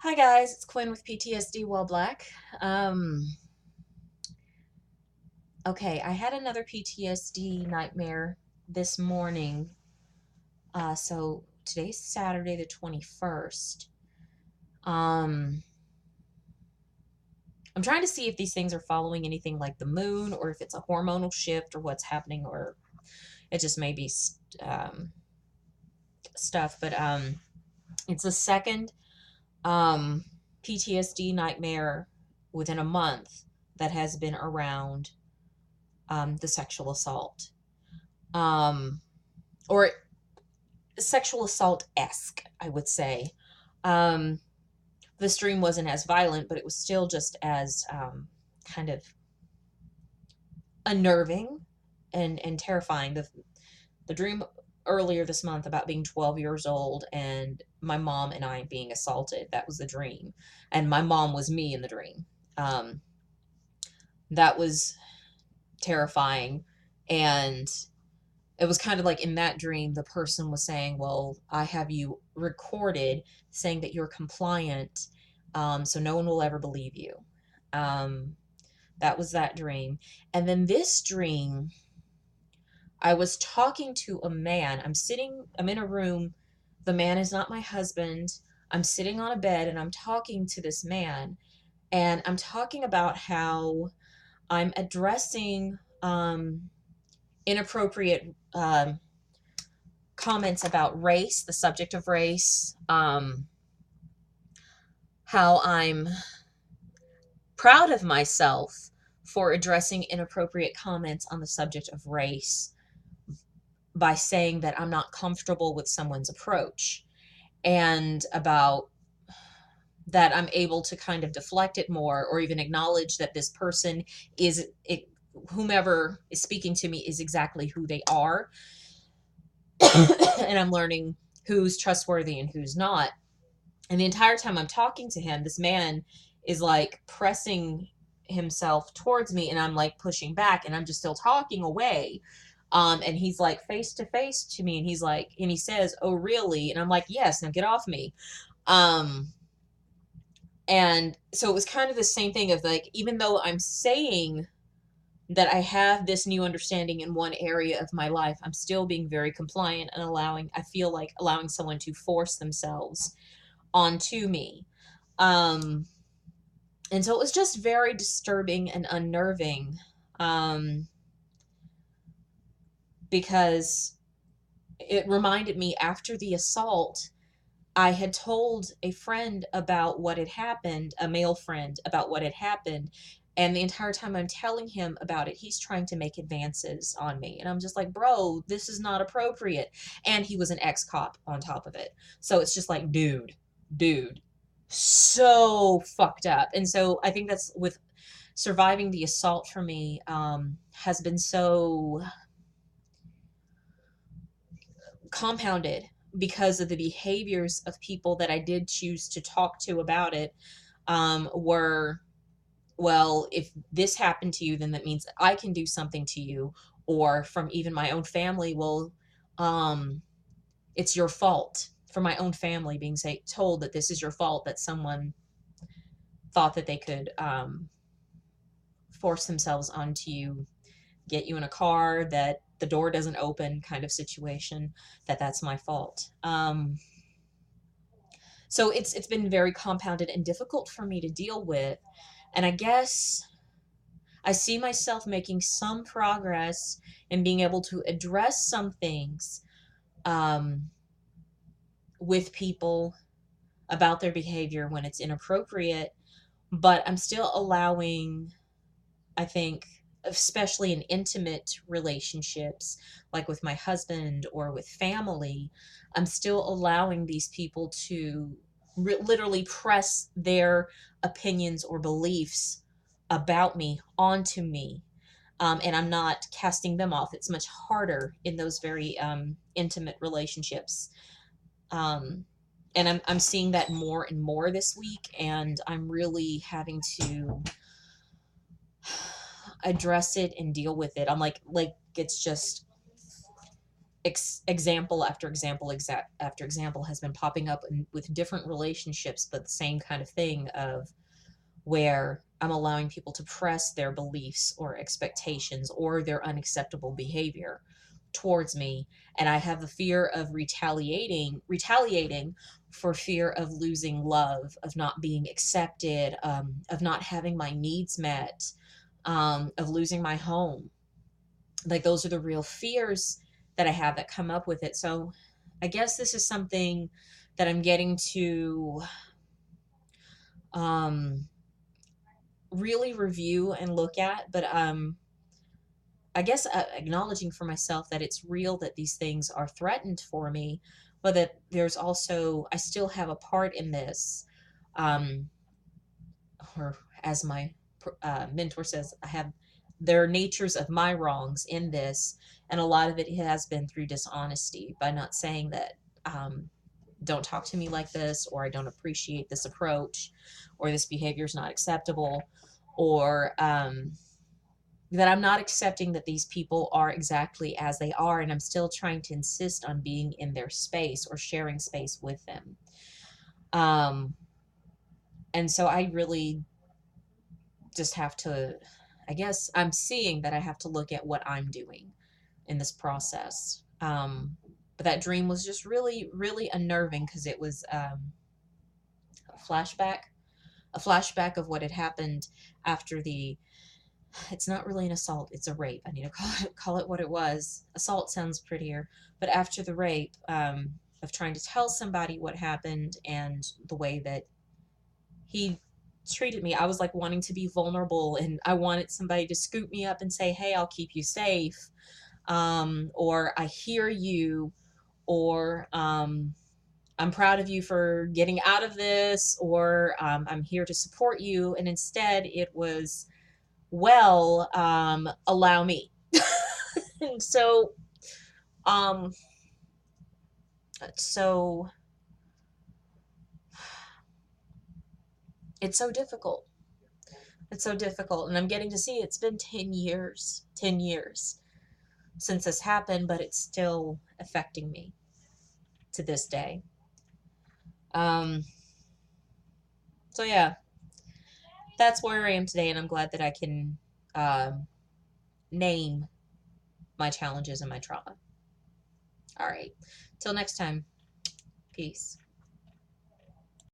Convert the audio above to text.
Hi guys, it's Quinn with PTSD while black. Um, okay, I had another PTSD nightmare this morning. So today's Saturday the 21st. Um, I'm trying to see if these things are following anything like the moon or if it's a hormonal shift or what's happening or it just may be stuff. But it's the second um, PTSD nightmare within a month that has been around the sexual assault, um, or sexual assault-esque, I would say. Um, this dream wasn't as violent, but it was still just as kind of unnerving and terrifying. The dream earlier this month about being 12 years old and my mom and I being assaulted, that was the dream. And my mom was me in the dream. Um, that was terrifying. And it was kind of like in that dream, the person was saying, well, I have you recorded saying that you're compliant, so no one will ever believe you. Um, that was that dream. And then this dream, I was talking to a man. I'm in a room. The man is not my husband. I'm sitting on a bed and I'm talking to this man. And I'm talking about how I'm addressing inappropriate comments about race, the subject of race, how I'm proud of myself for addressing inappropriate comments on the subject of race by saying that I'm not comfortable with someone's approach, and about that I'm able to kind of deflect it more or even acknowledge that this person is it, whomever is speaking to me is exactly who they are. And I'm learning who's trustworthy and who's not. And the entire time I'm talking to him, this man is like pressing himself towards me and I'm like pushing back and I'm just still talking away. And he's like face to face to me and he's like, and he says, "Oh, really?" And I'm like, "Yes, now get off me." Um, and so it was kind of the same thing of like, even though I'm saying that I have this new understanding in one area of my life, I'm still being very compliant and I feel like allowing someone to force themselves onto me. Um, and so it was just very disturbing and unnerving, um, because it reminded me after the assault, I had told a friend about what had happened, a male friend about what had happened. And the entire time I'm telling him about it, he's trying to make advances on me. And I'm just like, bro, this is not appropriate. And he was an ex cop on top of it. So it's just like, dude, so fucked up. And so I think that's with surviving the assault for me, has been so compounded because of the behaviors of people that I did choose to talk to about it, were, well, if this happened to you, then that means I can do something to you. Or from even my own family, well, um, it's your fault. For my own family being told that this is your fault, that someone thought that they could force themselves onto you, get you in a car that the door doesn't open kind of situation, that's my fault. So it's been very compounded and difficult for me to deal with. And I guess I see myself making some progress in being able to address some things, um, with people about their behavior when it's inappropriate, but I'm still allowing, I think, especially in intimate relationships, like with my husband or with family, I'm still allowing these people to literally press their opinions or beliefs about me onto me. And I'm not casting them off. It's much harder in those very intimate relationships. Um, and I'm seeing that more and more this week, and I'm really having to address it and deal with it. I'm like it's just example after example after example has been popping up with different relationships, but the same kind of thing of where I'm allowing people to press their beliefs or expectations or their unacceptable behavior towards me, and I have the fear of retaliating for fear of losing love, of not being accepted, of not having my needs met, of losing my home. Like those are the real fears that I have that come up with it. So I guess this is something that I'm getting to um, really review and look at, but I guess acknowledging for myself that it's real that these things are threatened for me, but that there's also, I still have a part in this. Um, or as my mentor says, I have, there are natures of my wrongs in this. And a lot of it has been through dishonesty by not saying that, don't talk to me like this, or I don't appreciate this approach, or this behavior is not acceptable, or, that I'm not accepting that these people are exactly as they are, and I'm still trying to insist on being in their space or sharing space with them. Um, and so I really just have to, I guess I'm seeing that I have to look at what I'm doing in this process. But that dream was just really, really unnerving because it was a flashback, a flashback of what had happened after the, it's not really an assault, it's a rape. I need to call it what it was. Assault sounds prettier, but after the rape, of trying to tell somebody what happened and the way that he treated me, I was like wanting to be vulnerable, and I wanted somebody to scoop me up and say, hey, I'll keep you safe, or I hear you, or I'm proud of you for getting out of this, or I'm here to support you. And instead it was, well, allow me. And so um so it's so difficult, it's so difficult, and I'm getting to see it's been 10 years since this happened, but it's still affecting me to this day. um so yeah, that's where I am today, and I'm glad that I can um name my challenges and my trauma. All right, till next time, peace.